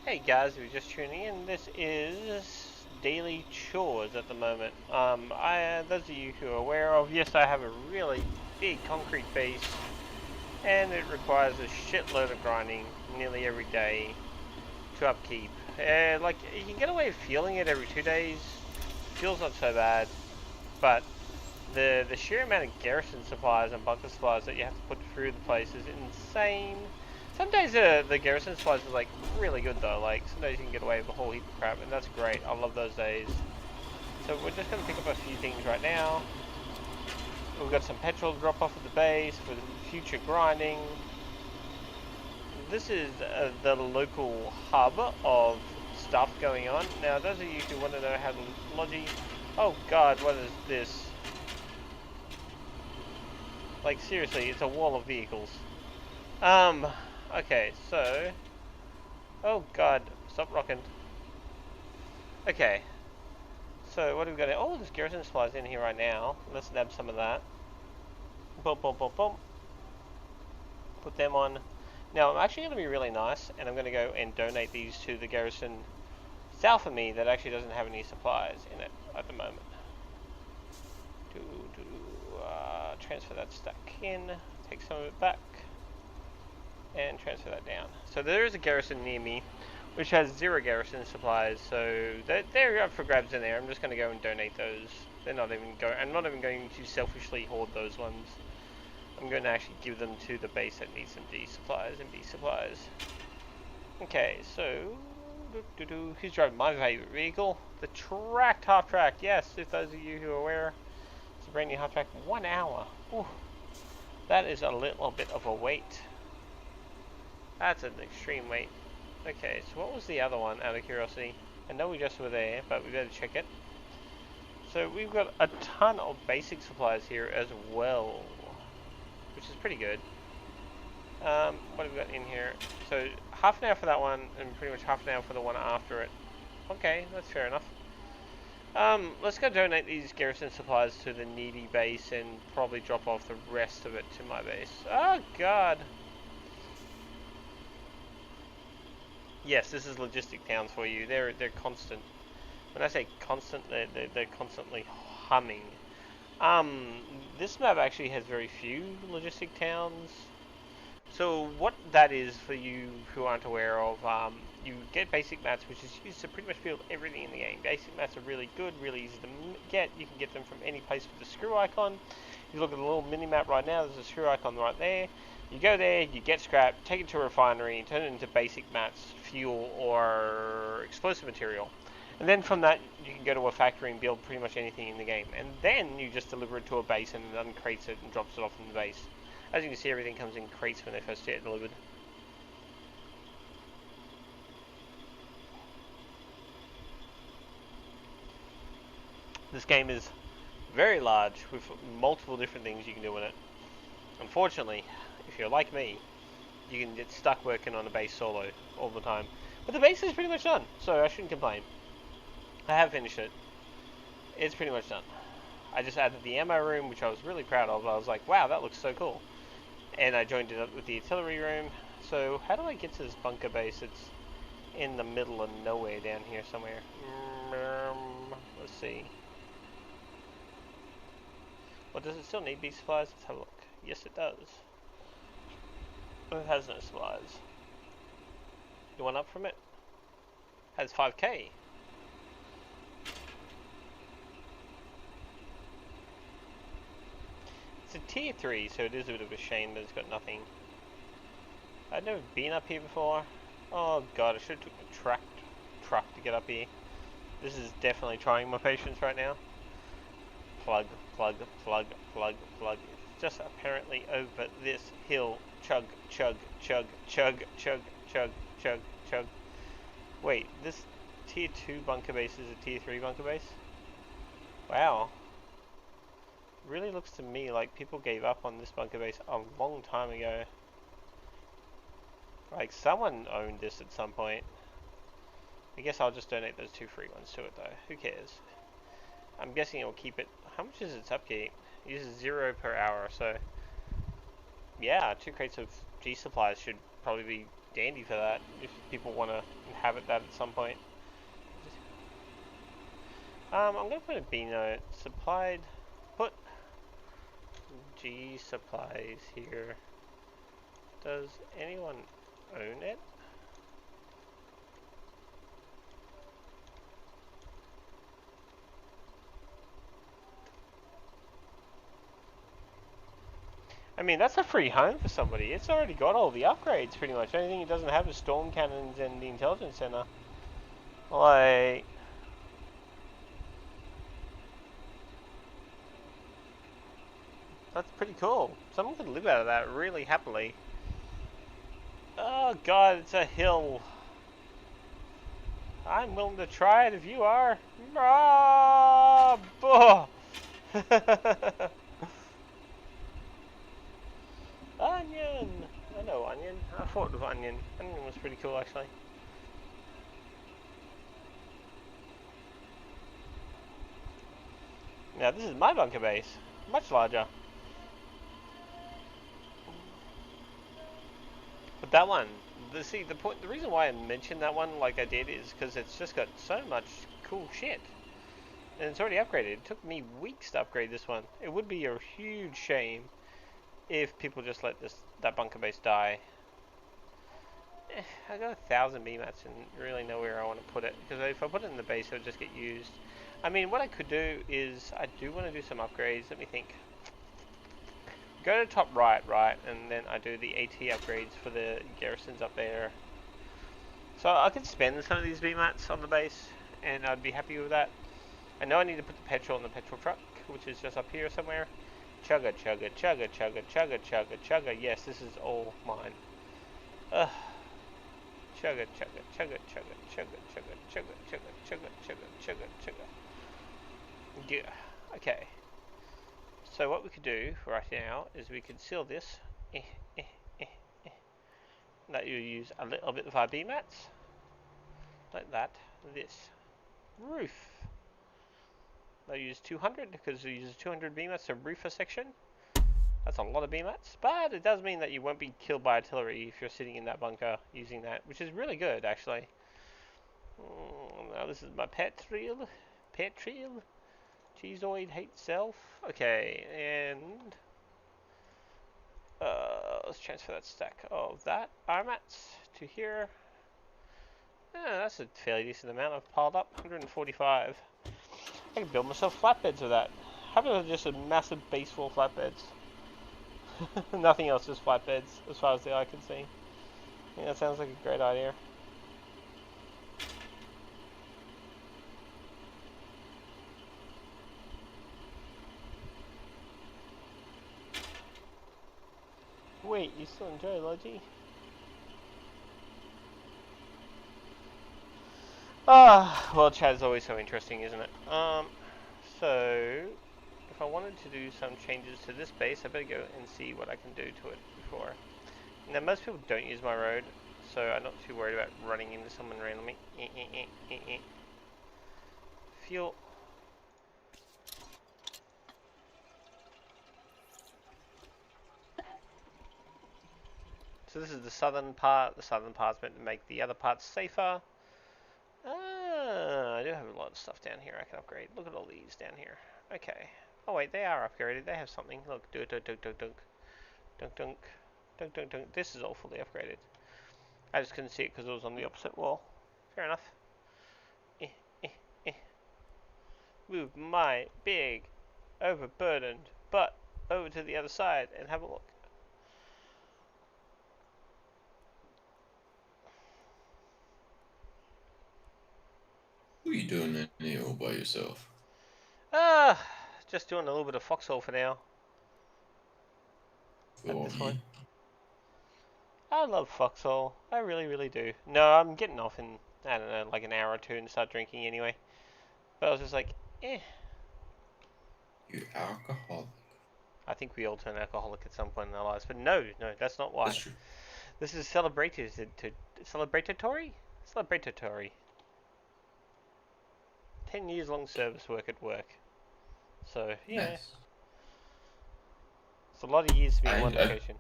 Hey guys, if you're just tuning in, this is daily chores at the moment. Those of you who are aware of, yes, I have a really big concrete base, and it requires a shitload of grinding nearly every day to upkeep. Like you can get away with feeling it every 2 days. Feels not so bad, but the sheer amount of garrison supplies and bunker supplies that you have to put through the place is insane. Some days the garrison supplies is like really good though. Like some days you can get away with a whole heap of crap, and that's great. I love those days. So we're just gonna pick up a few things right now. We've got some petrol to drop off at the base for the future grinding. This is the local hub of stuff going on. Now, those of you who want to know how to logi, oh god, what is this? Like seriously, it's a wall of vehicles. Okay, so, oh god, stop rocking. Okay, so what have we got here? Oh, there's garrison supplies in here right now. Let's nab some of that. Boom, boom, boom, boom. Put them on. Now, I'm actually going to be really nice, and I'm going to go and donate these to the garrison south of me that actually doesn't have any supplies in it at the moment. Transfer that stack in, take some of it back, and transfer that down. So there is a garrison near me, which has 0 garrison supplies, so they're up for grabs in there. I'm just going to go and donate those. I'm not even going to selfishly hoard those ones. I'm going to actually give them to the base that needs some D supplies and B supplies. Okay, so who's driving my favorite vehicle? The tracked half track. Yes, if those of you who are aware, it's a brand new half track. 1 hour. Ooh, that is a little bit of a wait. That's an extreme wait. Okay, so what was the other one, out of curiosity? I know we just were there, but we better check it. So we've got a ton of basic supplies here as well, which is pretty good. What have we got in here? So half an hour for that one, and pretty much half an hour for the one after it. Okay, that's fair enough. Let's go donate these garrison supplies to the needy base and probably drop off the rest of it to my base. Oh god. Yes, this is logistic towns for you. They're constant. When I say constant, they're constantly humming. This map actually has very few logistic towns. So what that is, for you who aren't aware of, you get basic mats, which is used to pretty much build everything in the game. Basic mats are really good, really easy to get. You can get them from any place with the screw icon. If you look at the little mini map right now, there's a screw icon right there. You go there, you get scrap, take it to a refinery, turn it into basic mats, fuel, or explosive material. And then from that, you can go to a factory and build pretty much anything in the game. And then you just deliver it to a base and it uncrates it and drops it off in the base. As you can see, everything comes in crates when they first get delivered. This game is very large with multiple different things you can do in it. Unfortunately, if you're like me, you can get stuck working on a base solo all the time. But the base is pretty much done, so I shouldn't complain. I have finished it. It's pretty much done. I just added the ammo room, which I was really proud of. I was like, wow, that looks so cool. And I joined it up with the artillery room. So how do I get to this bunker base? It's in the middle of nowhere down here somewhere. Let's see. Well, does it still need B supplies? Let's have a look. Yes, it does. But it has no supplies. You want up from it? Has 5k. It's a tier 3, so it is a bit of a shame that it's got nothing. I've never been up here before. Oh god, I should have took the truck to get up here. This is definitely trying my patience right now. Plug, plug, plug, plug, plug. It's just apparently over this hill. Chug, chug, chug, chug, chug, chug, chug, chug. Wait, this tier 2 bunker base is a tier 3 bunker base? Wow. Really looks to me like people gave up on this bunker base a long time ago. Like someone owned this at some point. I guess I'll just donate those 2 free ones to it though. Who cares? I'm guessing it will keep it. How much is its upkeep? It uses 0 per hour, so yeah, 2 crates of G supplies should probably be dandy for that if people want to inhabit that at some point. I'm gonna put a B note. Supplied. Put G supplies here. Does anyone own it? I mean, that's a free home for somebody. It's already got all the upgrades, pretty much. The only thing it doesn't have is storm cannons and the intelligence center. Like, that's pretty cool. Someone could live out of that really happily. Oh god, it's a hill. I'm willing to try it if you are. Ah, Onion! I know Onion. I fought with Onion. Onion was pretty cool, actually. Now, this is my bunker base. Much larger. But that one, the reason why I mentioned that one like I did is because it's just got so much cool shit. And it's already upgraded. It took me weeks to upgrade this one. It would be a huge shame if people just let that bunker base die. I got 1,000 BMATs and really know where I want to put it. Because if I put it in the base, it would just get used. I mean, what I could do is, I do want to do some upgrades. Let me think. Go to top right, and then I do the AT upgrades for the garrisons up there. So I could spend some of these BMATs on the base, and I'd be happy with that. I know I need to put the petrol in the petrol truck, which is just up here somewhere. Chugga, chugga, chugga, chugga, chugga, chugga, chugga. Yes, this is all mine. Ugh. Chugga, chugga, chugga, chugga, chugga, chugga, chugga, chugga, chugga, chugga, chugga, chugga. Yeah. Okay. So what we could do right now is we could seal this. That you use a little bit of our BMATs. Like that. This. Roof. They use 200 because we use 200 BMATs to roof a section. That's a lot of BMATs, but it does mean that you won't be killed by artillery if you're sitting in that bunker using that, which is really good actually. Now this is my pet reel. Cheezoid hates self. Okay, and let's transfer that stack of that Armats to here. Yeah, that's a fairly decent amount I've piled up. 145. I can build myself flatbeds with that. How about just a massive base full of flatbeds? Nothing else, just flatbeds, as far as the eye can see. Yeah, that sounds like a great idea. Wait, you still enjoy Logi? Ah, well, chat is always so interesting, isn't it? So if I wanted to do some changes to this base, I better go and see what I can do to it before. Now, most people don't use my road, so I'm not too worried about running into someone randomly. Fuel. So this is the southern part. The southern part's meant to make the other parts safer. I do have a lot of stuff down here I can upgrade. Look at all these down here. Okay. Oh wait, they are upgraded. They have something. Look, dunk, dunk, dunk, dunk, dunk, dunk, dunk, dunk, dunk, dunk. This is all fully upgraded. I just couldn't see it because it was on the opposite wall. Fair enough. Eh, eh, eh. Move my big, overburdened butt over to the other side and have a look. What are you doing in here all by yourself? Ah, just doing a little bit of foxhole for now. At For this point. me? I love foxhole. I really, really do. No, I'm getting off in, I don't know, like an hour or two and start drinking anyway. But I was just like, eh. You alcoholic. I think we all turn alcoholic at some point in our lives. But no, that's not That's why. true. This is celebratory? Celebratory. 10 years long service work at work. So, yeah. Nice. It's a lot of years to be in I, one I location.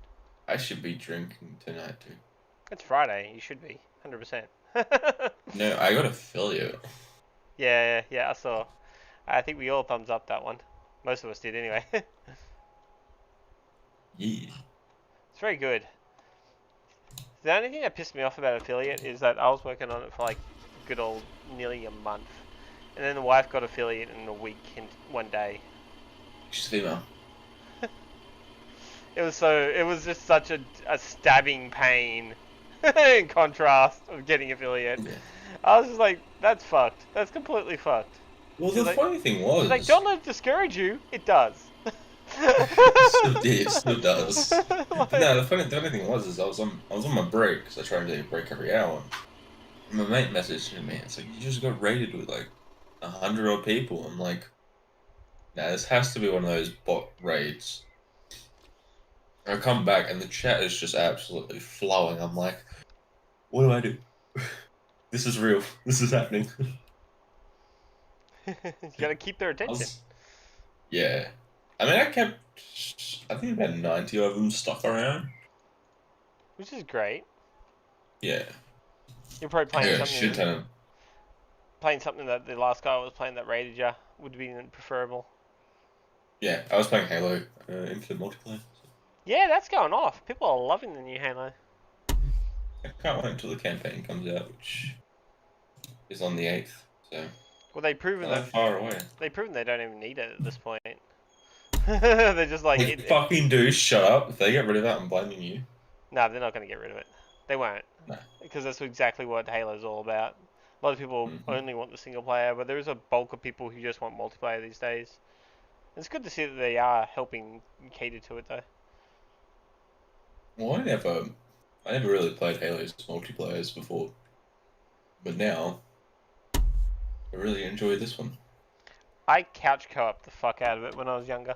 I should be drinking tonight too. It's Friday. You should be 100%. No, I got affiliate. Yeah, yeah, I saw. I think we all thumbs up that one. Most of us did anyway. It's Yeah. very good. The only thing that pissed me off about affiliate is that I was working on it for like a good old nearly a month, and then the wife got affiliate in a week in 1 day. She's female. It was just such a stabbing pain in contrast of getting affiliate. Yeah. I was just like, that's fucked. That's completely fucked. Well, the funny thing She's like, was, don't let it discourage you. It does. it still does. But Like, no, the funny thing was, is I was on my break, because I try to take a break every hour. And my mate messaged me, it's like, you just got raided with like 100 odd people. I'm like, nah, this has to be one of those bot raids. I come back and the chat is just absolutely flowing. I'm like, what do I do? This is real. This is happening. you gotta keep their I attention. was, yeah. I mean, I think about 90 of them stuck around. Which is great. Yeah. You're probably I got a shit ton of, playing something that the last guy was playing that raided you would be preferable. yeah, I was playing Halo Infinite multiplayer. Yeah, that's going off. People are loving the new Halo. I can't wait until the campaign comes out, which is on the 8th. So, Well, they've proven not that far away. they don't even need it at this point. They're just like They fucking do, shut up. If they get rid of that, I'm blaming you. No, they're not going to get rid of it. They won't, No. because that's exactly what Halo's all about. A lot of people only want the single player, but there is a bulk of people who just want multiplayer these days. It's good to see that they are helping cater to it, though. Well, I never really played Halo's multiplayers before, but now I really enjoy this one. I couch co-op the fuck out of it when I was younger.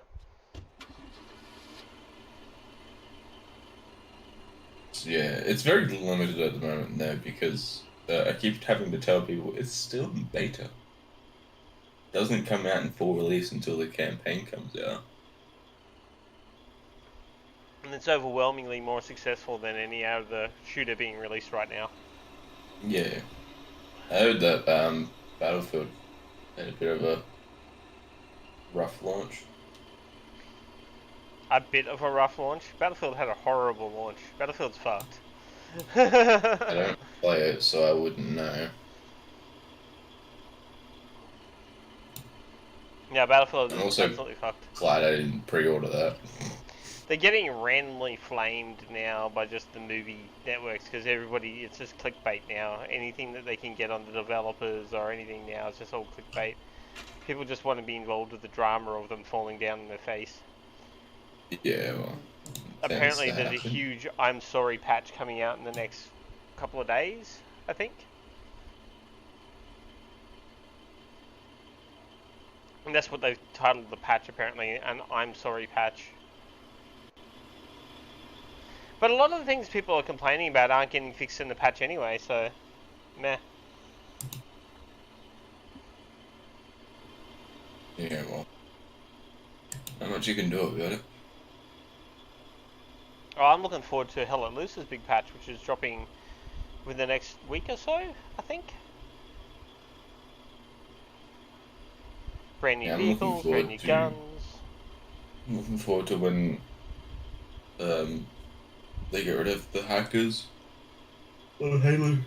So, yeah, it's very limited at the moment now because I keep having to tell people it's still in beta. It doesn't come out in full release until the campaign comes out. And it's overwhelmingly more successful than any other shooter being released right now. Yeah, I heard that Battlefield had a bit of a rough launch. A bit of a rough launch. Battlefield had a horrible launch. Battlefield's fucked. I don't play it, so I wouldn't know. Yeah, Battlefield I'm is also absolutely fucked. glad I didn't pre-order that. They're getting randomly flamed now by just the movie networks because it's just clickbait now. Anything that they can get on the developers or anything now is just all clickbait. People just want to be involved with the drama of them falling down on their face. Yeah, well, Apparently there's a huge I'm sorry patch coming out in the next couple of days, I think. And that's what they've titled the patch, apparently, an I'm sorry patch. But a lot of the things people are complaining about aren't getting fixed in the patch anyway, so meh. Yeah, well, not much you can do about it. Oh, I'm looking forward to Hell Let Loose's big patch, which is dropping within the next week or so, I think. Brand new vehicles, brand new guns. I'm looking forward to when they get rid of the hackers on Halo.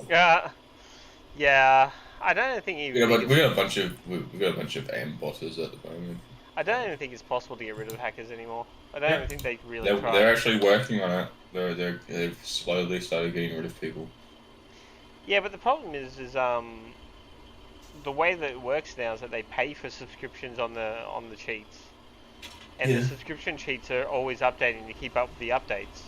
Yeah. I don't think We got a bunch of aim botters at the moment. I don't even think it's possible to get rid of hackers anymore. I don't even think they really tried. They're actually working on it. They've slowly started getting rid of people. Yeah, but the problem is the way that it works now is that they pay for subscriptions on the cheats, and the subscription cheats are always updating to keep up with the updates.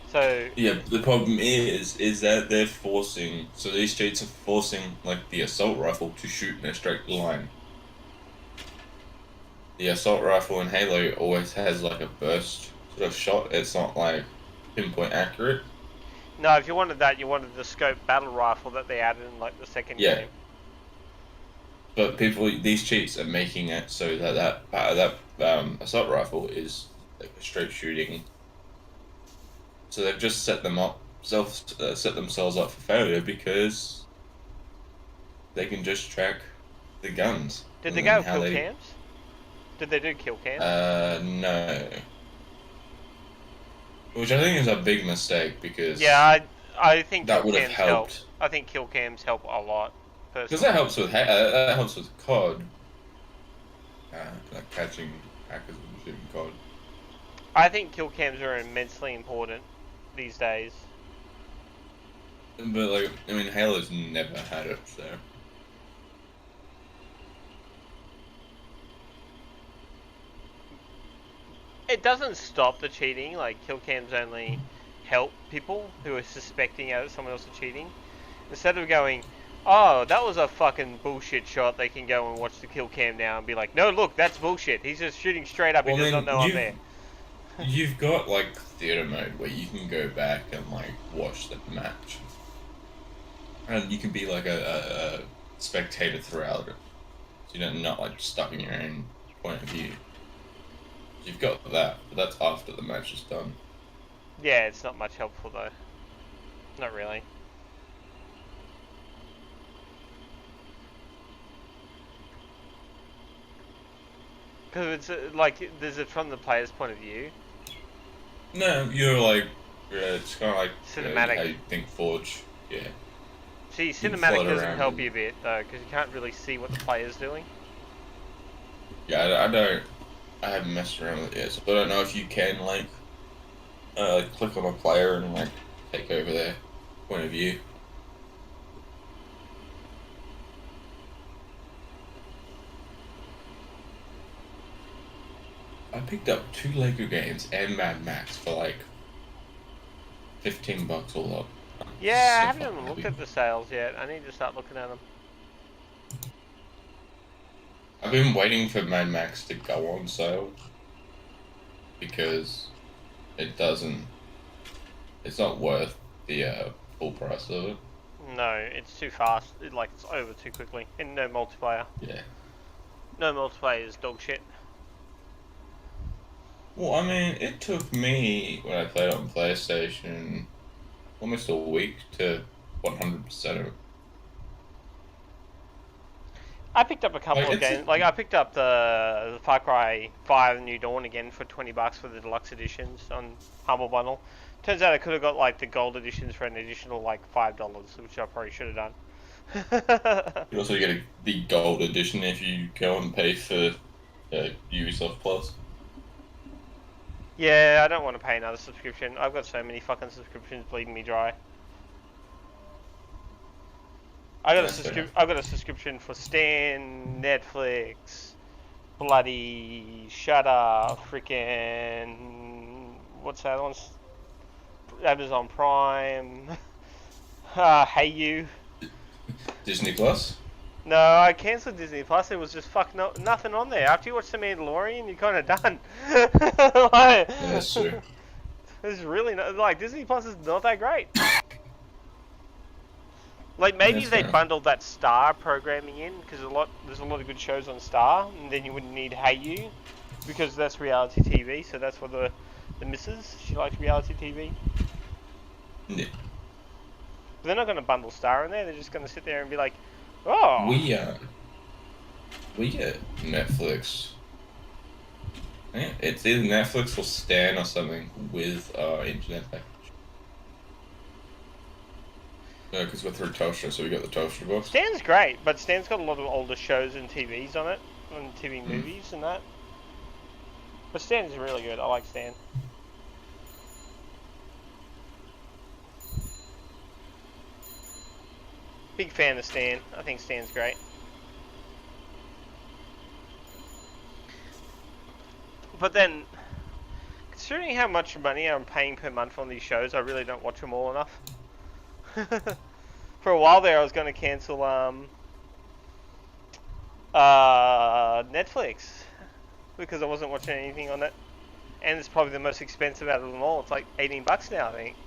So yeah, the problem is that they're forcing. So these cheats are forcing like the assault rifle to shoot in a straight line. The assault rifle in Halo always has like a burst sort of shot. It's not like pinpoint accurate. No, if you wanted that, you wanted the scope battle rifle that they added in like the second game. But these cheats are making it so that assault rifle is like a straight shooting. So they've just set them up set themselves up for failure because they can just track the guns Did they and then go how kill they. cams? Did they do kill cams? No, which I think is a big mistake Yeah, because I think kill that would have cams help. helped. I think kill cams help a lot, Because personally. that helps with COD, like catching hackers and shit in COD. I think kill cams are immensely important these days. But like, I mean, Halo's never had it, so It doesn't stop the cheating. Like kill cams only help people who are suspecting someone else is cheating. Instead of going, oh, that was a fucking bullshit shot, they can go and watch the kill cam now and be like, no, look, that's bullshit. He's just shooting straight up. He well, does I not mean, know I'm there. you've got like theater mode where you can go back and like watch the match, and you can be like a spectator throughout it. So you're not like stuck in your own point of view. You've got that, but that's after the match is done. Yeah, it's not much helpful though. Not really. Because it's like, there's it from the player's point of view. No, you're like, it's kind of like Cinematic. how you think Forge. Yeah, See, you can cinematic float doesn't around help you and a bit though, because you can't really see what the player's doing. yeah, I don't. I haven't messed around with it yet, so I don't know if you can like click on a player and like take over their point of view. I picked up two Lego games and Mad Max for like $15 all up. I'm Yeah, I so haven't fucking even looked happy. at the sales yet. I need to start looking at them. I've been waiting for Mad Max to go on sale because it doesn't. It's not worth the full price of it. No, it's too fast. It's over too quickly. And no multiplayer. Yeah. No multiplayer is dog shit. Well, I mean, it took me when I played on PlayStation almost a week to 100% of it. I picked up a couple Like of it's games. Like I picked up the Far Cry 5 New Dawn again for $20 for the deluxe editions on Humble Bundle. Turns out I could have got like the gold editions for an additional like $5, which I probably should have done. you also get the gold edition if you go and pay for Ubisoft Plus. Yeah, I don't want to pay another subscription. I've got so many fucking subscriptions bleeding me dry. That's fair enough. I got a subscription for Stan, Netflix, bloody Shudder, freaking what's that one? Amazon Prime. Hey you. Disney Plus. No, I cancelled Disney Plus. There was just nothing on there. After you watch The Mandalorian, you're kind of done. Like, Yeah, that's true. there's really no, like Disney Plus is not that great. Like maybe That's if they fair enough. bundled that Star programming in, because there's a lot of good shows on Star, and then you wouldn't need Hey You, because that's reality TV. So that's what the missus, she likes reality TV. Yeah. But they're not going to bundle Star in there. They're just going to sit there and be like, oh, We get Netflix. Yeah, it's either Netflix or Stan or something with internet package. No, because we're through Telstra, so we got the Telstra box. Stan's great, but Stan's got a lot of older shows and TVs on it, and TV Mm. movies and that. But Stan's really good. I like Stan. Big fan of Stan. I think Stan's great. But then, considering how much money I'm paying per month on these shows, I really don't watch them all enough. For a while there, I was going to cancel Netflix because I wasn't watching anything on it, and it's probably the most expensive out of them all. It's like $18 now, I think.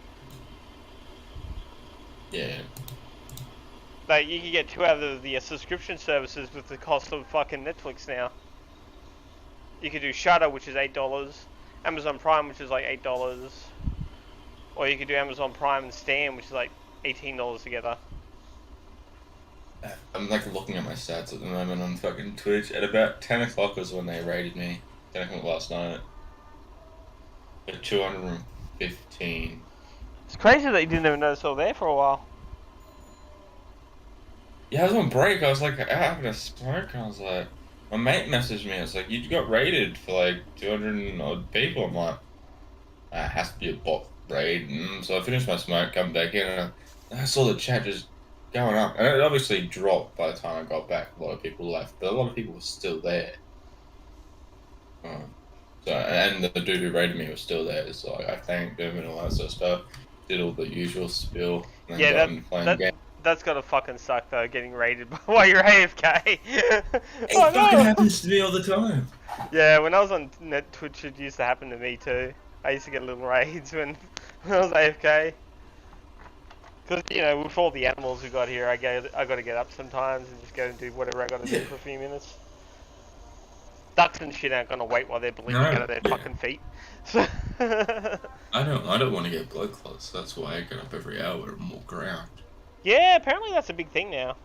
Yeah. Like you can get 2 out of the subscription services with the cost of fucking Netflix now. You could do Shudder, which is $8, Amazon Prime, which is like $8, Or you could do Amazon Prime and Stan, which is like $18 together. I'm like looking at my stats at the moment on fucking Twitch. At about 10 o'clock was when they raided me. 10 o'clock last night. For 215. It's crazy that you didn't even notice they were there for a while. Yeah, I was on break. I was like out having a smoke, and I was like, my mate messaged me. It's like, you got raided for like 200 and odd people. I'm like, it has to be a bot raid. And so I finished my smoke, come back in, and I saw the chat just going up. And it obviously dropped by the time I got back. A lot of people left, but a lot of people were still there. So, and the dude who raided me was still there. So I thanked him and all that sort of stuff. Did all the usual spill. And then Yeah, got into playing the game. that's gotta fucking suck though, getting raided while you're AFK. It Oh fucking no! happens to me all the time. Yeah, when I was on Twitch, it used to happen to me too. I used to get little raids when I was AFK. Because, you know, with all the animals we got here, I got to get up sometimes and just go and do whatever I got to do for a few minutes. Ducks and shit aren't gonna wait while they're bleeding out of their fucking feet. So I don't want to get blood clots. That's why I get up every hour and walk around. yeah, apparently that's a big thing now.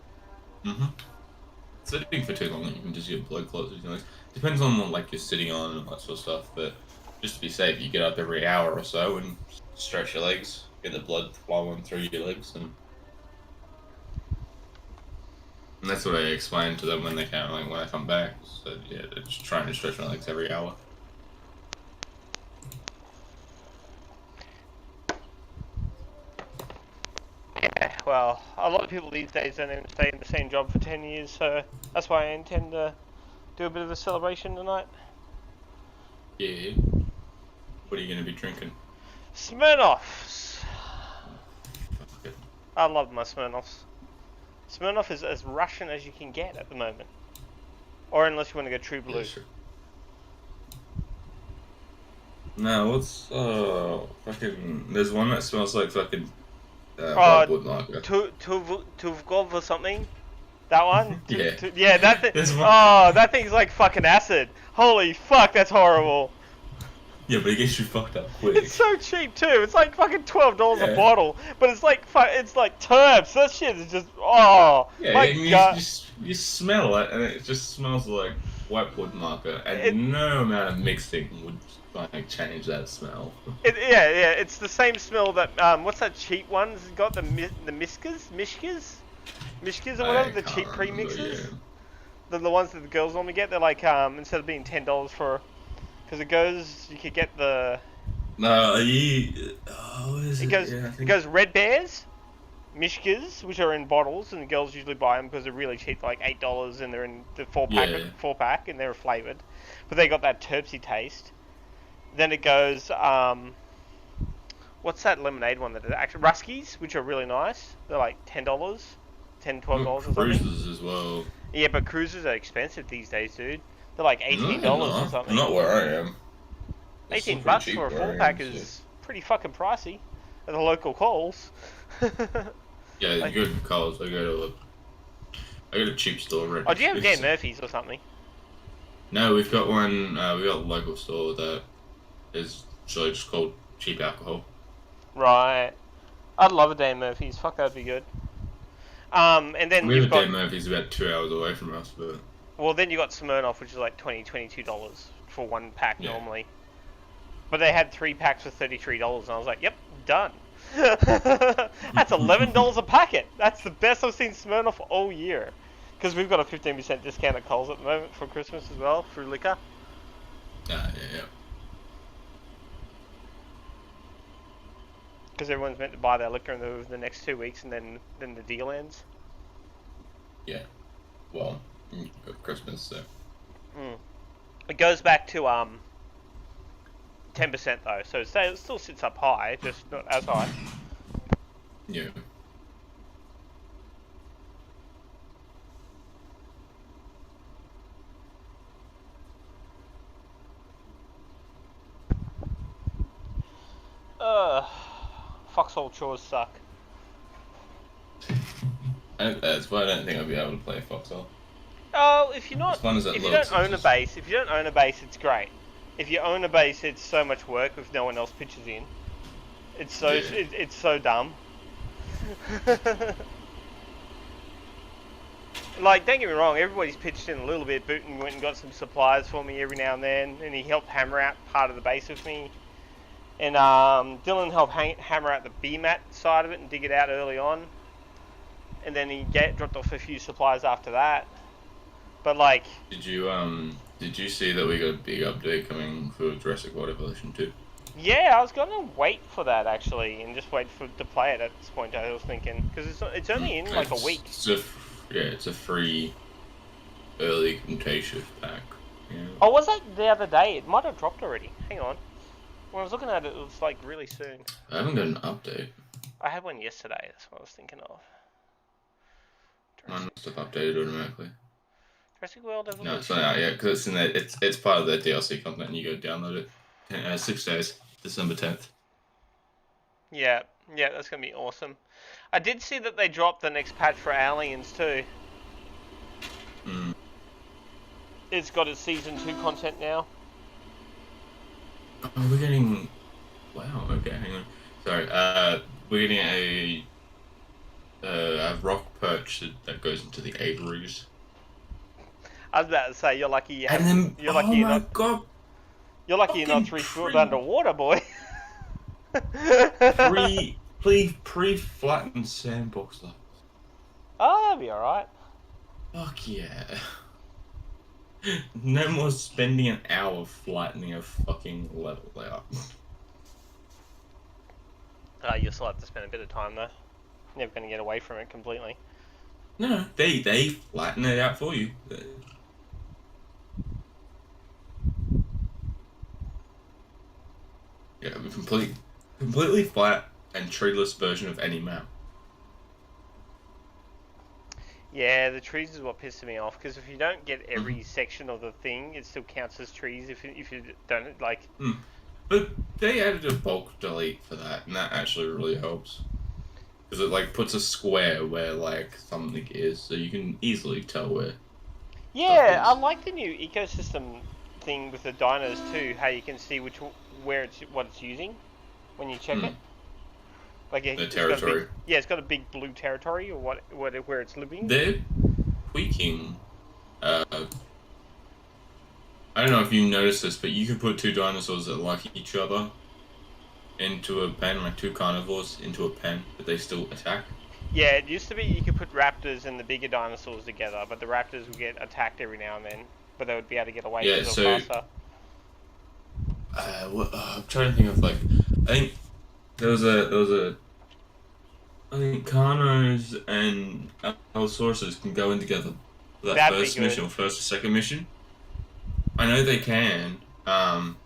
Sitting for too long, you can just get blood clots. Depends on what like you're sitting on and that sort of stuff. But just to be safe, you get up every hour or so and stretch your legs, get the blood flowing through your legs, and that's what I explained to them when they came, like when I come back. So yeah, they're just trying to stretch my legs every hour. Yeah, well, a lot of people these days don't even stay in the same job for 10 years, so that's why I intend to do a bit of a celebration tonight. Yeah. What are you going to be drinking? Smirnoffs. Okay. I love my Smirnoffs. Smirnoff is as Russian as you can get at the moment. Or unless you want to go True Blue. Yeah, sure. No, what's fucking? There's one that smells like fucking blood lager. Tuvgov or something. That one? Yeah. Yeah, that thing. There's one. Oh, that thing's like fucking acid. Holy fuck, that's horrible. Yeah, but it gets you fucked up quick. It's so cheap too. It's like fucking $12 a bottle, but it's like terps. That shit is just Yeah, my and God. you smell it, and it just smells like whitewood marker, and no amount of mixing would like change that smell. Yeah, it's the same smell that what's that cheap one's got the mishkas or whatever, the cheap premixes. Yeah. The ones that the girls normally get. They're like instead of being $10 for, because you could get the. No, it goes Red Bears, Mishkas, which are in bottles, and the girls usually buy them because they're really cheap, like $8, and they're in the four pack, and they're flavored, but they got that terpsy taste. Then it goes what's that lemonade one that is actually Ruskies, which are really nice. They're like $10, $12 or something. Cruisers as well. Yeah, but cruisers are expensive these days, dude. They're like $18 or something. Not where I am. It's $18 for a 4-pack is pretty fucking pricey at the local Coles. Yeah, like, you go to Coles. I go to a cheap store. Right. Oh, do you have Dan Murphy's or something? No, we've got one. We got a local store that is just called Cheap Alcohol. Right. I'd love a Dan Murphy's. Fuck, that'd be good. And then we have a Dan Murphy's about 2 hours away from us, but. Well, then you got Smirnoff, which is like $22 for 1 pack normally. But they had 3 packs for $33, and I was like, yep, done. That's $11 a packet. That's the best I've seen Smirnoff all year. Because we've got a 15% discount at Coles at the moment for Christmas as well, through liquor. Yeah. Because everyone's meant to buy their liquor in the next 2 weeks, and then the deal ends. Yeah. Well, Christmas, so. It goes back to 10% though, so it still sits up high, just not as high. Yeah. Foxhole chores suck. That's why I don't think I'll be able to play Foxhole. Oh, if you don't own a base, it's great. If you own a base, it's so much work if no one else pitches in. Yeah. it's so dumb. Like, don't get me wrong, everybody's pitched in a little bit. Booten went and got some supplies for me every now and then, and he helped hammer out part of the base with me. And Dylan helped hammer out the BMAT side of it and dig it out early on. And then he dropped off a few supplies after that. But like, Did you see that we got a big update coming for Jurassic World Evolution 2? yeah, I was gonna wait for that actually, and just wait to play it at this point. I was thinking because it's only in like a week. It's a free early Cretaceous pack. Yeah. Oh, was that the other day? It might have dropped already. Hang on. When I was looking at it, it was like really soon. I haven't got an update. I had one yesterday. That's what I was thinking of. Mine must have updated automatically. Jurassic World Evolution. No, it's not out yet because it's in there. It's part of the DLC content, and you go download it. 6 days, December 10th. Yeah, that's gonna be awesome. I did see that they dropped the next patch for Aliens too. Mm. It's got its season 2 content now. Oh, we're getting. Wow. Okay, hang on. Sorry. We're getting a rock perch that goes into the aviaries. I was about to say, you're lucky you have. And then, You're lucky you're not. God, You're lucky you're not 3 foot underwater, boy. pre-flattened sandbox levels. Oh, that'll be alright. Fuck yeah. No more spending an hour flattening a fucking level out. You'll still have to spend a bit of time though. Never going to get away from it completely. No, they flatten it out for you. Yeah, a completely flat and treeless version of any map. Yeah, the trees is what pisses me off, because if you don't get every section of the thing, it still counts as trees if you don't, like... But they added a bulk delete for that, and that actually really helps. Because it, like, puts a square where, like, something is, so you can easily tell where... Yeah, I like the new ecosystem thing with the dinos too, how you can see what it's using when you check it. Like the territory. It's got a big blue territory, or where it's living. They're tweaking. I don't know if you noticed this, but you can put 2 dinosaurs that like each other into a pen, like 2 carnivores into a pen, but they still attack. Yeah, it used to be you could put raptors and the bigger dinosaurs together, but the raptors would get attacked every now and then, but they would be able to get away because they're faster. I'm trying to think of, like, I think there was a I think Carnos and Allosauruses can go in together for that first mission, or first or second mission. I know they can, or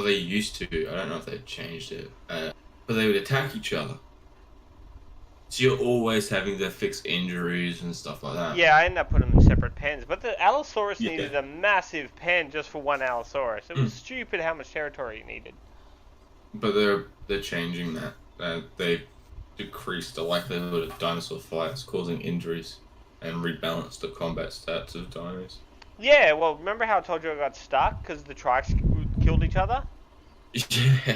they used to, I don't know if they've changed it, but they would attack each other. So you're always having to fix injuries and stuff like that. Yeah, I ended up putting them in separate pens, but the Allosaurus needed a massive pen just for one Allosaurus. It was stupid how much territory it needed. But they're changing that. They've decreased the likelihood of dinosaur fights causing injuries and rebalanced the combat stats of dinos. Yeah, well, remember how I told you I got stuck because the trikes killed each other? Yeah.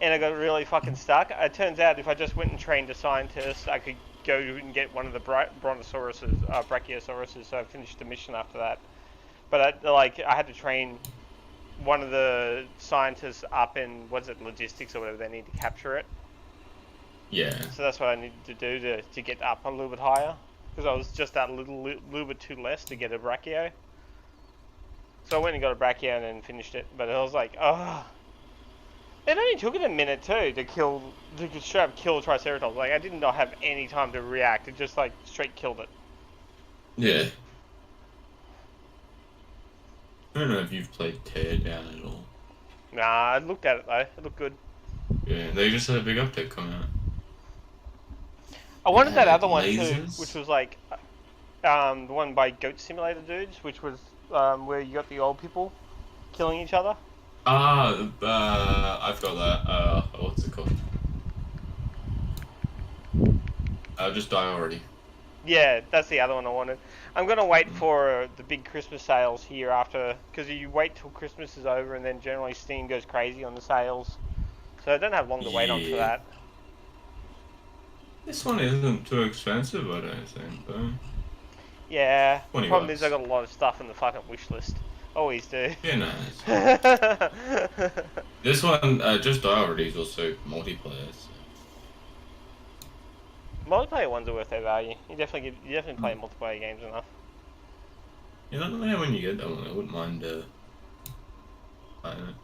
And I got really fucking stuck. It turns out if I just went and trained a scientist, I could go and get one of the Brachiosauruses, so I finished the mission after that. But I had to train one of the scientists up in, logistics or whatever they need to capture it. Yeah. So that's what I needed to do to get up a little bit higher. Because I was just that little bit too less to get a Brachio. So I went and got a Brachio and then finished it. But I was like, oh... It only took it a minute too to straight up kill a Triceratops. Like, I did not have any time to react. It just like straight killed it. Yeah. I don't know if you've played Teardown at all. Nah, I looked at it though. It looked good. Yeah, they just had a big update come out. I wanted that other one too, which was like the one by Goat Simulator dudes, which was where you got the old people killing each other. I've got that. What's it called? Just Die Already. Yeah, that's the other one I wanted. I'm gonna wait for the big Christmas sales here after, because you wait till Christmas is over, and then generally Steam goes crazy on the sales. So so I don't have long to wait on for Yeah. that. This one isn't too expensive, I don't think, though. Yeah, the 20 problem is I bucks. got a lot of stuff in the fucking wish list. Always do. Yeah, no, it's fine. This one, just already is also multiplayer, so. Multiplayer ones are worth their value. You definitely play multiplayer games enough. Yeah, let me know when you get that one. I wouldn't mind playing it.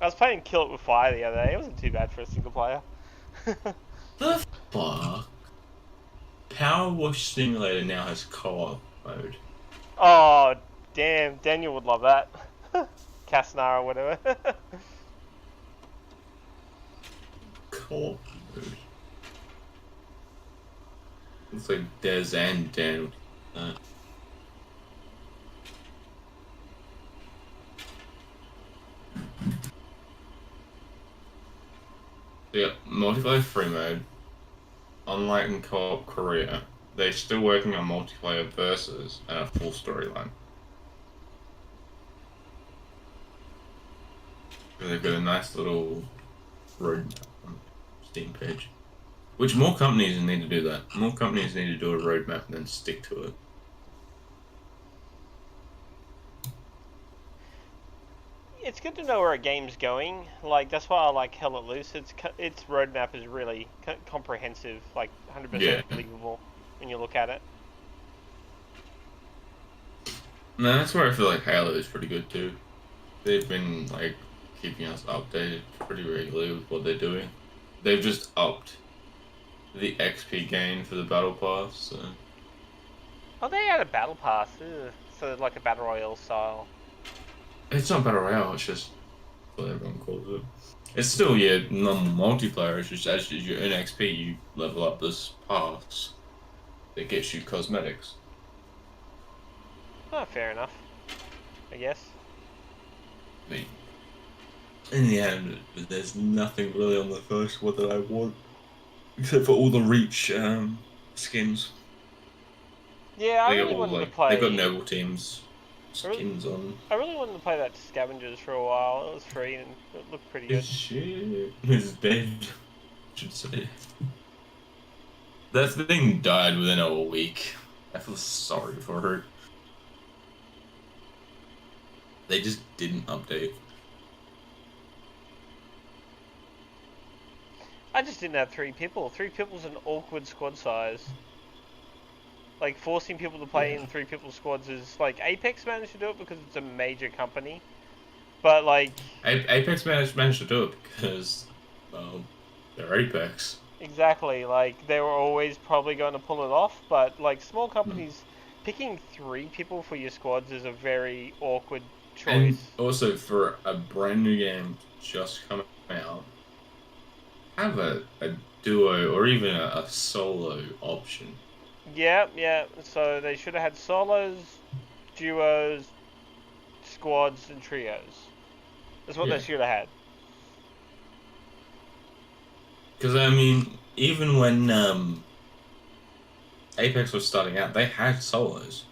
I was playing Kill It with Fire the other day. It wasn't too bad for a single player. The fuck? Power Wash Simulator now has co-op mode. Oh, damn. Daniel would love that. Casnara or whatever. Co-op mode. It's like Des and Dan. Yeah, multiplayer free mode, online and co-op career. They're still working on multiplayer versus and a full storyline. They've got a nice little roadmap on Steam page. Which more companies need to do that. More companies need to do a roadmap and then stick to it. It's good to know where a game's going. Like that's why I like Hell Let Loose. Its roadmap is really comprehensive, like Yeah. 100% believable when you look at it. No, that's where I feel like Halo is pretty good too. They've been like keeping us updated pretty regularly with what they're doing. They've just upped the XP gain for the battle pass. So. Oh, they had a battle pass, so like a battle royale style. It's not battle royale. It's just what everyone calls it. It's still normal multiplayer. It's just as you earn XP, you level up this pass that gets you cosmetics. Oh, fair enough, I guess. I mean, in the end, there's nothing really on the first one that I want except for all the Reach skins. Yeah, I They got really all wanted to like they've got play. noble teams I really, skins on. I really wanted to play that Scavengers for a while. It was free and it looked pretty good. His shit is dead. Should say that thing died within a week. I feel sorry for her. They just didn't update. I just didn't have three people. Three people's an awkward squad size. Like forcing people to play Yeah. in three people squads is like Apex managed to do it because it's a major company, but like Apex managed to do it because, well, they're Apex. exactly like they were always probably going to pull it off. But like small Hmm. companies, picking three people for your squads is a very awkward And choice. also for a brand new game to just come out, have a duo or even a solo option. Yeah, yeah. So they should have had solos, duos, squads, and trios. That's what they Yeah. should have had. Because I mean, even when Apex was starting out, they had solos.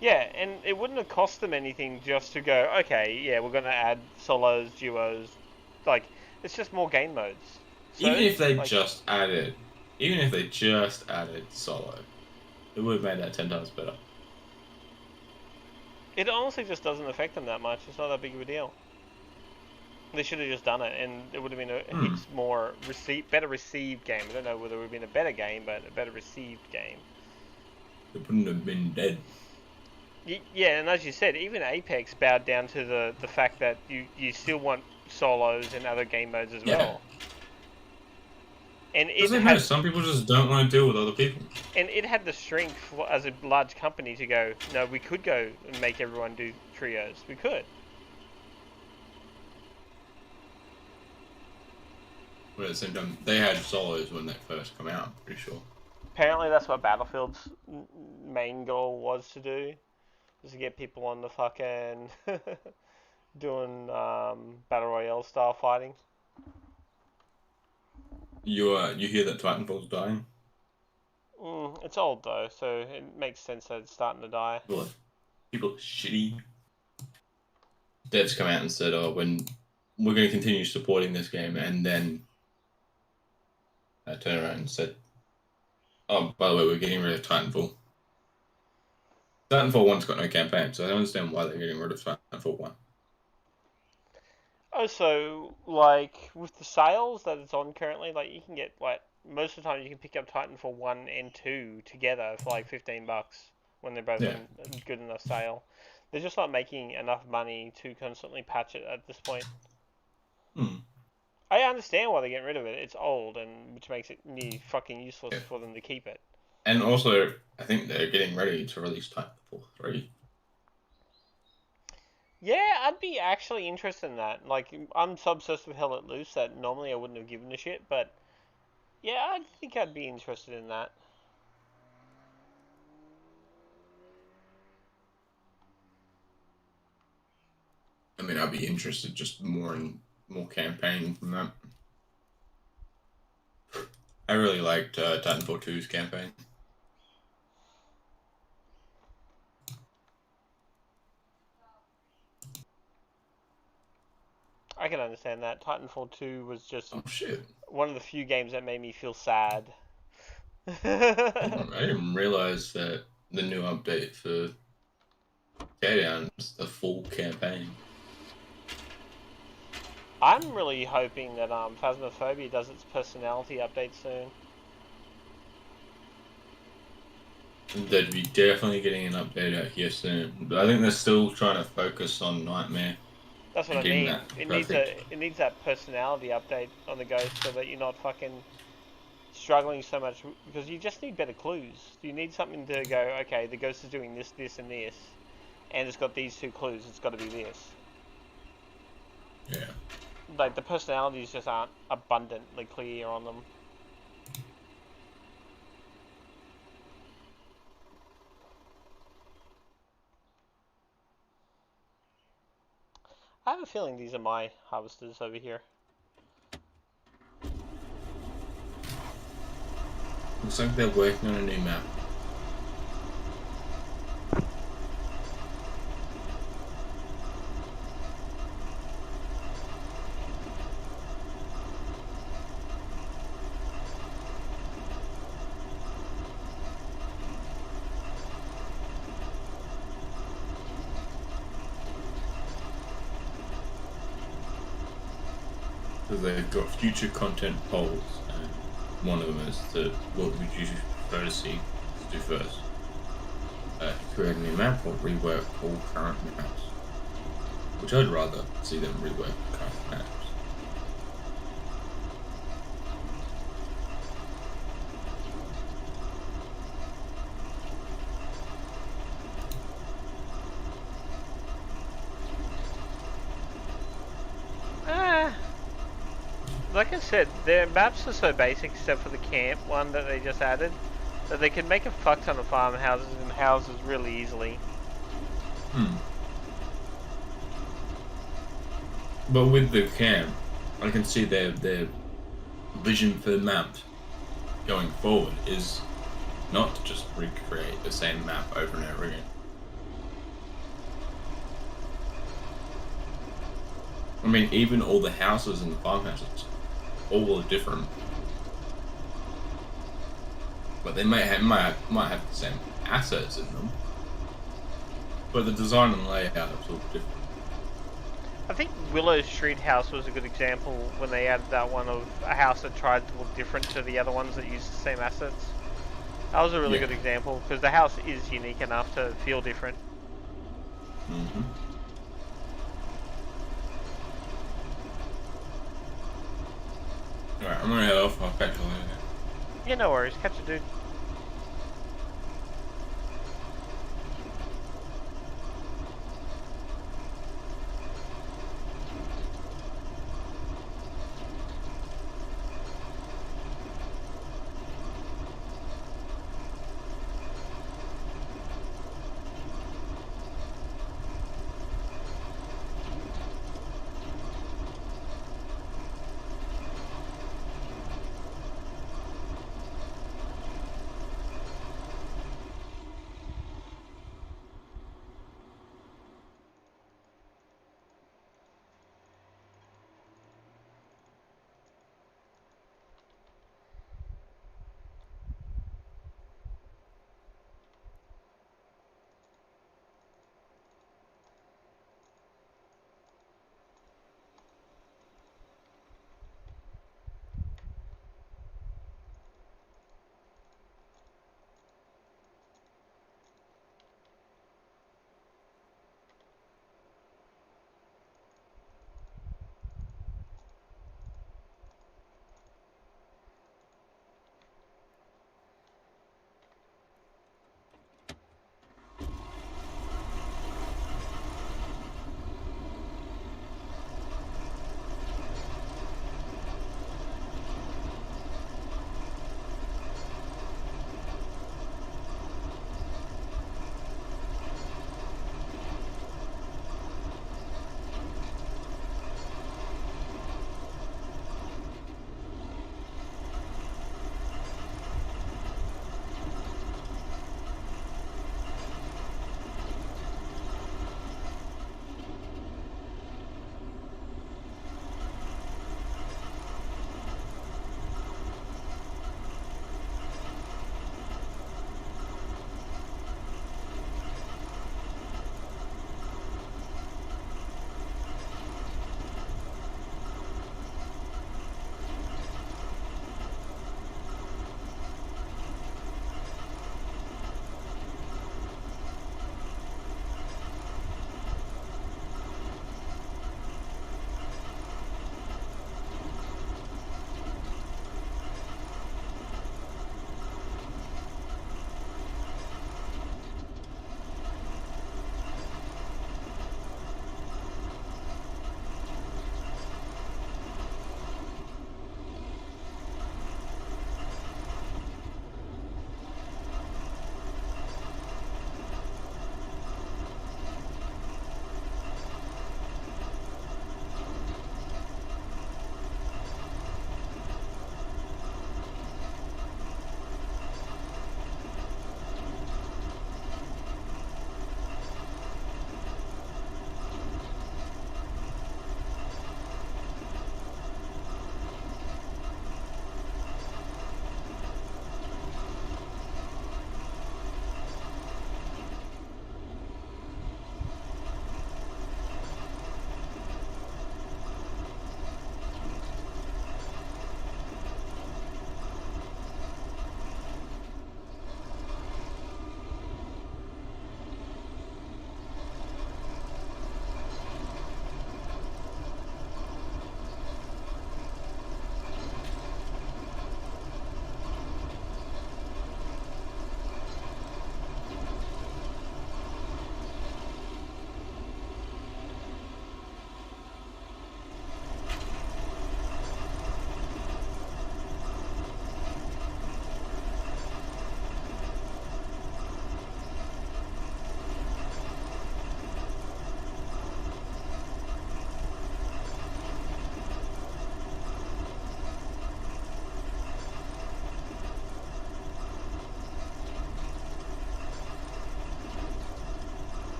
Yeah, and it wouldn't have cost them anything just to go, okay, yeah, we're going to add solos, duos. Like, it's just more game modes. Even So, if they like, just added, even if they just added solo, it would have made that 10 times better. it honestly just doesn't affect them that much. It's not that big of a deal. They should have just done it, and it would have been a Hmm. heaps more better received game. I don't know whether it would have been a better game, but a better received game. It wouldn't have been dead. Yeah, and as you said, even Apex bowed down to the fact that you still want solos and other game modes as Yeah. well. And Because it I know had some people just don't want to deal with other people. the strength as a large company to go, no, we could go and make everyone do trios. We could. But at the same time, they had solos when they first come out, I'm pretty sure. Apparently, that's what Battlefield's main goal was to do, was to get people on the fucking doing battle royale style fighting. You hear that Titanfall's dying? It's old though, so it makes sense that it's starting to die. People are shitty. Devs come out and said, "Oh, when we're going to continue supporting this game, and then turned around and said, "Oh, by the way, we're getting rid of Titanfall." Titanfall 1's got no campaign, so I don't understand why they're getting rid of Titanfall 1. Also, like with the sales that it's on currently, like you can get like most of the time you can pick up Titanfall 1 and 2 together for like $15 when they're both Yeah. on a good enough sale. They're just not making enough money to constantly patch it at this point. Hmm. I understand why they're getting rid of it. It's old, and which makes it nearly fucking useless Yeah. for them to keep it. And also, I think they're getting ready to release Titanfall 3. Yeah, I'd be actually interested in that. Like, I'm so obsessed with Hell Let Loose that normally I wouldn't have given a shit, but yeah, I think I'd be interested in that. I mean, I'd be interested just more in more campaign from that. I really liked Titanfall 2's campaign. I can understand that. Titanfall 2 was just Oh shit! one of the few games that made me feel sad. I didn't realize that the new update for Teardown is the full campaign. I'm really hoping that Phasmophobia does its personality update soon. They'd be definitely getting an update out here soon, but I think they're still trying to focus on Nightmare That's what and I getting mean. that It needs perfect. that personality update on the Ghost so that you're not fucking struggling so much because you just need better clues. You need something to go, okay, the Ghost is doing this, this, and this, and it's got these two clues. It's got to be this. Yeah. Like the personalities just aren't abundantly clear on them. I have a feeling these are my harvesters over here. Looks like they're working on a new map. So they've got future content polls, and one of them is what would you prefer to see us do first? Create a new map or rework all current maps? Which I'd rather see them rework current maps. Ah, like I said, their maps are so basic except for the camp one that they just added that they can make a fuck ton of farmhouses and houses really easily. Hmm. But with the camp, I can see their vision for the map going forward is not to just recreate the same map over and over again. I mean, even all the houses and the farmhouses, all are different, but they might have the same assets in them, but the design and layout is all different. I think Willow Street House was a good example when they added that one of a house that tried to look different to the other ones that used the same assets. That was a really Yeah. good example because the house is unique enough to feel different. Mm-hmm. Alright, I'm gonna head off. I'll catch you later. Yeah, no worries. Catch a dude.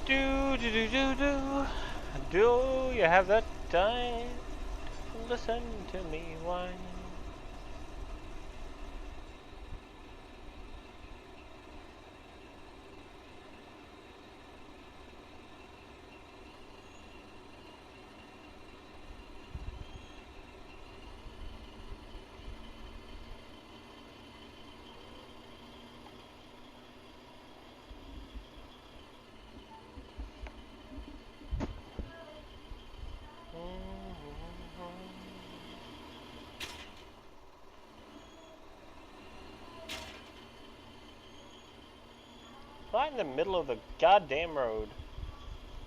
Do do do do do. Do you have that time? Listen to me whine. Right in the middle of the goddamn road.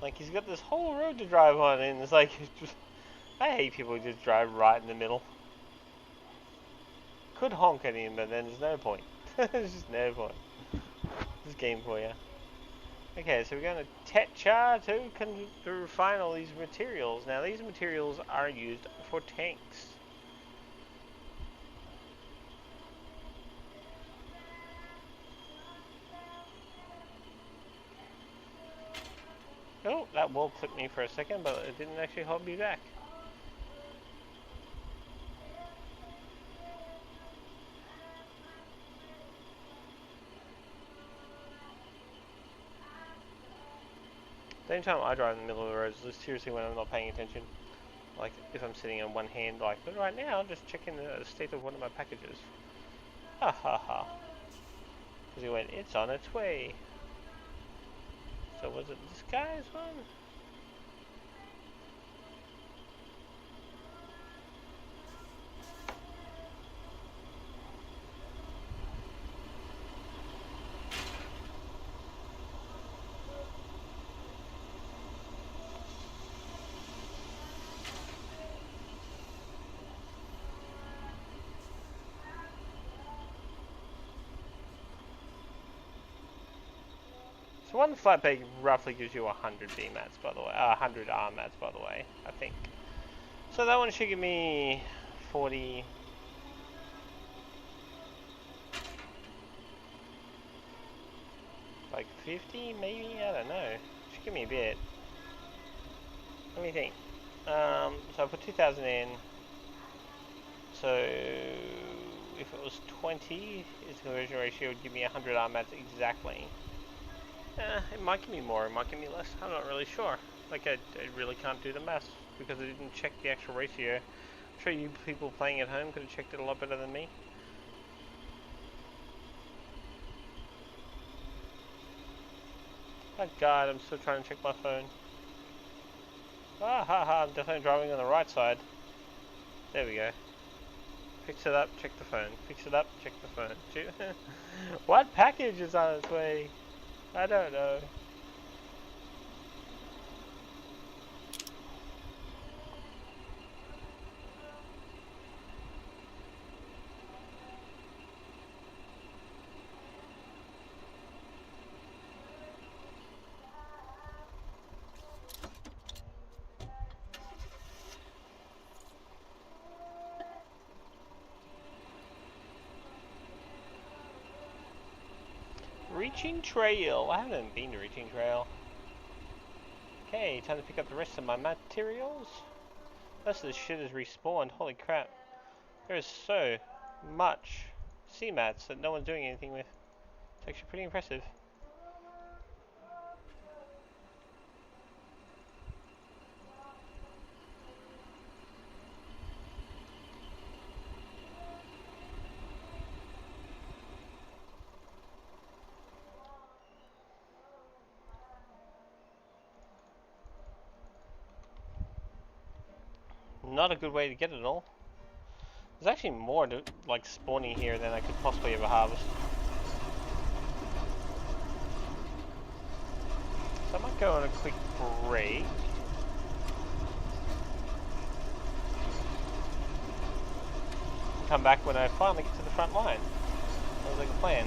Like, he's got this whole road to drive on, and it's like, I hate people who just drive right in the middle. Could honk at him, but then there's no point. There's just no point. This game for you. Okay, so we're going to Tetra to refine all these materials. Now, these materials are used for tanks. Oh, that wall clipped me for a second, but it didn't actually hold me back. The only time I drive in the middle of the road is seriously when I'm not paying attention. Like, if I'm sitting on one hand, like, but right now, I'm just checking the state of one of my packages. Ha ha ha. Because he went, it's on its way. So was it this guy's one? So one flat bag roughly gives you 100 B mats, by the way. 100 R mats, by the way, I think. So that one should give me 40. Like 50, maybe? I don't know. Should give me a bit. Let me think. So I put 2,000 in. So if it was 20, its conversion ratio would give me 100 R mats exactly. It might give me more, it might give me less. I'm not really sure. Like, I really can't do the maths because I didn't check the actual ratio. I'm sure you people playing at home could have checked it a lot better than me. Oh god, I'm still trying to check my phone. Ah ha ha, I'm definitely driving on the right side. There we go. Fix it up, check the phone. Fix it up, check the phone. What package is on its way? I don't know. Reaching Trail. I haven't been to Reaching Trail. Okay, time to pick up the rest of my materials. Most of this shit is respawned. Holy crap. There is so much sea mats that no one's doing anything with. It's actually pretty impressive. Not a good way to get it all. There's actually more to, like, spawning here than I could possibly ever harvest. So I might go on a quick break. Come back when I finally get to the front line. Sounds like a plan.